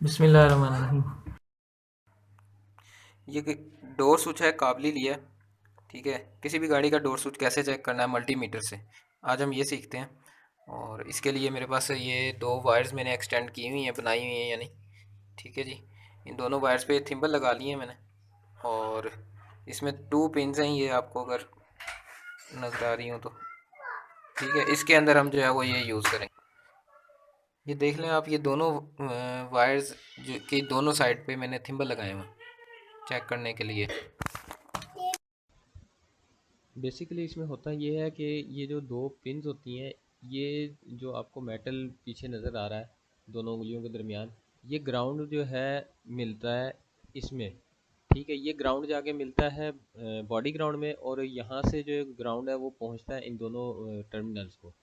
बिस्मिल्लाहिर्रहमानिर्रहीम। ये door switch है काबली लिया। ठीक है, किसी भी गाड़ी का डोर स्विच कैसे चेक करना है मल्टीमीटर से, आज हम ये सीखते हैं। और इसके लिए मेरे पास ये दो वायर्स मैंने एक्सटेंड की हुई हैं, बनाई हुई हैं यानी। ठीक है जी, इन दोनों वायर्स पे थिम्बल लगा लिए हैं मैंने। और इसमें टू पिंस हैं, ये आपको अगर नज़र आ रही हो तो। ठीक है, इसके अंदर हम जो है वो ये यूज़ करेंगे। ये देख लें आप, ये दोनों वायर्स जो कि दोनों साइड पे मैंने थिम्बल लगाए हुए हैं चेक करने के लिए। बेसिकली इसमें होता ये है कि ये जो दो पिन्स होती हैं, ये जो आपको मेटल पीछे नज़र आ रहा है दोनों उंगलियों के दरमियान, ये ग्राउंड जो है मिलता है इसमें। ठीक है, ये ग्राउंड जाके मिलता है बॉडी ग्राउंड में, और यहाँ से जो ग्राउंड है वो पहुँचता है इन दोनों टर्मिनल्स को।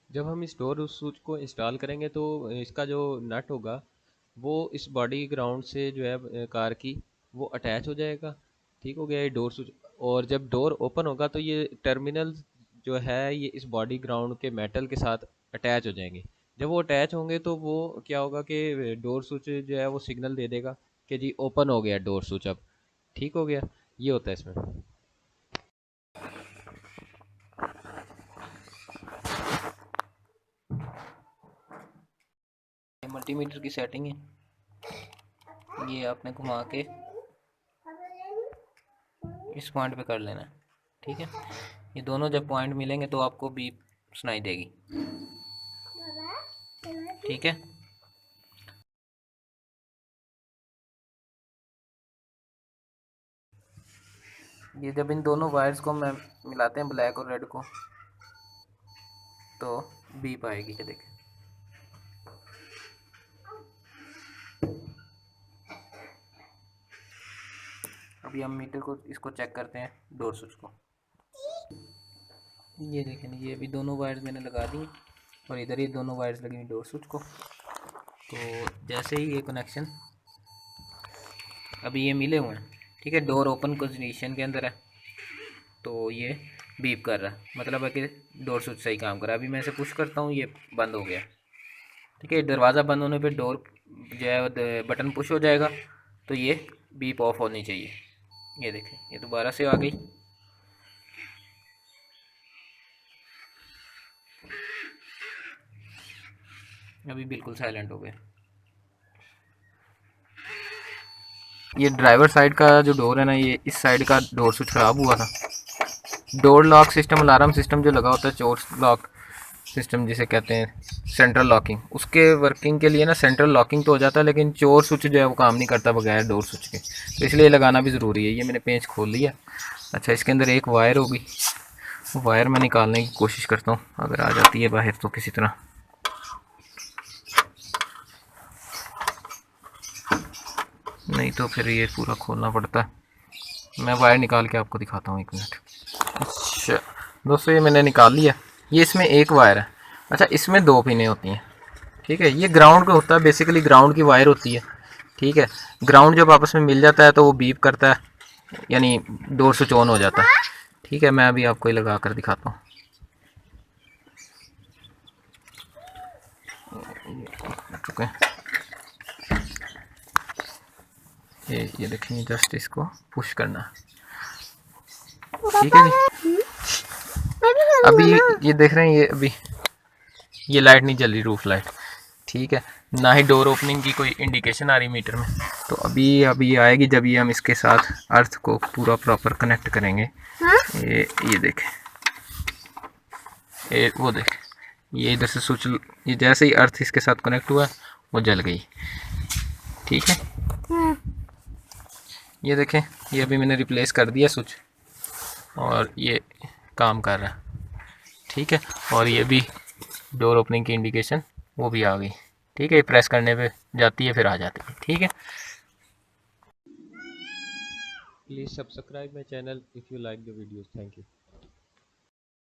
जब हम इस डोर स्विच को इंस्टॉल करेंगे तो इसका जो नट होगा वो इस बॉडी ग्राउंड से जो है कार की, वो अटैच हो जाएगा। ठीक हो गया ये डोर स्विच। और जब डोर ओपन होगा तो ये टर्मिनल जो है ये इस बॉडी ग्राउंड के मेटल के साथ अटैच हो जाएंगे। जब वो अटैच होंगे तो वो क्या होगा कि डोर स्विच जो है वो सिग्नल दे देगा कि जी ओपन हो गया डोर स्विच अब। ठीक हो गया, ये होता है इसमें। ये मल्टीमीटर की सेटिंग है, ये आपने घुमा के इस पॉइंट पे कर लेना है। ठीक है, ये दोनों जब पॉइंट मिलेंगे तो आपको बीप सुनाई देगी। ठीक है, ये जब इन दोनों वायर्स को मैं मिलाते हैं, ब्लैक और रेड को, तो बीप आएगी। ये देखें, अभी हम मीटर को इसको चेक करते हैं डोर स्विच को। ये देखें, ये अभी दोनों वायर्स मैंने लगा दी और इधर ही दोनों वायर्स लगी हुई डोर स्विच को। तो जैसे ही ये कनेक्शन अभी ये मिले हुए हैं, ठीक है, डोर ओपन पोजीशन के अंदर है, तो ये बीप कर रहा है, मतलब है कि डोर स्विच सही काम कर रहा है। अभी मैं इसे पुश करता हूँ, ये बंद हो गया। ठीक है, दरवाज़ा बंद होने पे डोर जो है बटन पुश हो जाएगा, तो ये बीप ऑफ होनी चाहिए। ये देखें, ये दोबारा से आ गई। अभी बिल्कुल साइलेंट हो गया। ये ड्राइवर साइड का जो डोर है ना, ये इस साइड का डोर स्विच ख़राब हुआ था। Door lock system, alarm system जो लगा होता है, चोर लॉक सिस्टम जिसे कहते हैं, सेंट्रल लॉकिंग, उसके वर्किंग के लिए ना सेंट्रल लॉकिंग तो हो जाता है, लेकिन चोर स्विच जो है वो काम नहीं करता बगैर डोर स्विच के, तो इसलिए लगाना भी ज़रूरी है। ये मैंने पेंच खोल लिया। अच्छा, इसके अंदर एक वायर होगी, वो वायर मैं निकालने की कोशिश करता हूँ, अगर आ जाती है बाहर तो किसी तरह। नहीं तो फिर ये पूरा खोलना पड़ता है। मैं वायर निकाल के आपको दिखाता हूँ, 1 मिनट। अच्छा दोस्तों, ये मैंने निकाल लिया। ये इसमें एक वायर है। अच्छा, इसमें दो पिनें होती हैं। ठीक है, ये ग्राउंड का होता है, बेसिकली ग्राउंड की वायर होती है। ठीक है, ग्राउंड जब आपस में मिल जाता है तो वो बीप करता है, यानी डोर स्विच ऑन हो जाता है। ठीक है, मैं अभी आपको ये लगा कर दिखाता हूँ। चुके ये देखिए, जस्ट इसको पुश करना। ठीक है जी, अभी ये देख रहे हैं, ये अभी ये लाइट नहीं जल रही, रूफ लाइट। ठीक है, ना ही डोर ओपनिंग की कोई इंडिकेशन आ रही मीटर में। तो अभी आएगी जब ये हम इसके साथ अर्थ को पूरा प्रॉपर कनेक्ट करेंगे। ये देखें, ये वो देखें, ये इधर से स्विच, ये जैसे ही अर्थ इसके साथ कनेक्ट हुआ वो जल गई। ठीक है, ये देखें, ये अभी मैंने रिप्लेस कर दिया स्विच और ये काम कर रहा है। ठीक है, और ये भी डोर ओपनिंग की इंडिकेशन वो भी आ गई। ठीक है, प्रेस करने पे जाती है, फिर आ जाती है। ठीक है, please subscribe my channel if you like the videos. Thank you.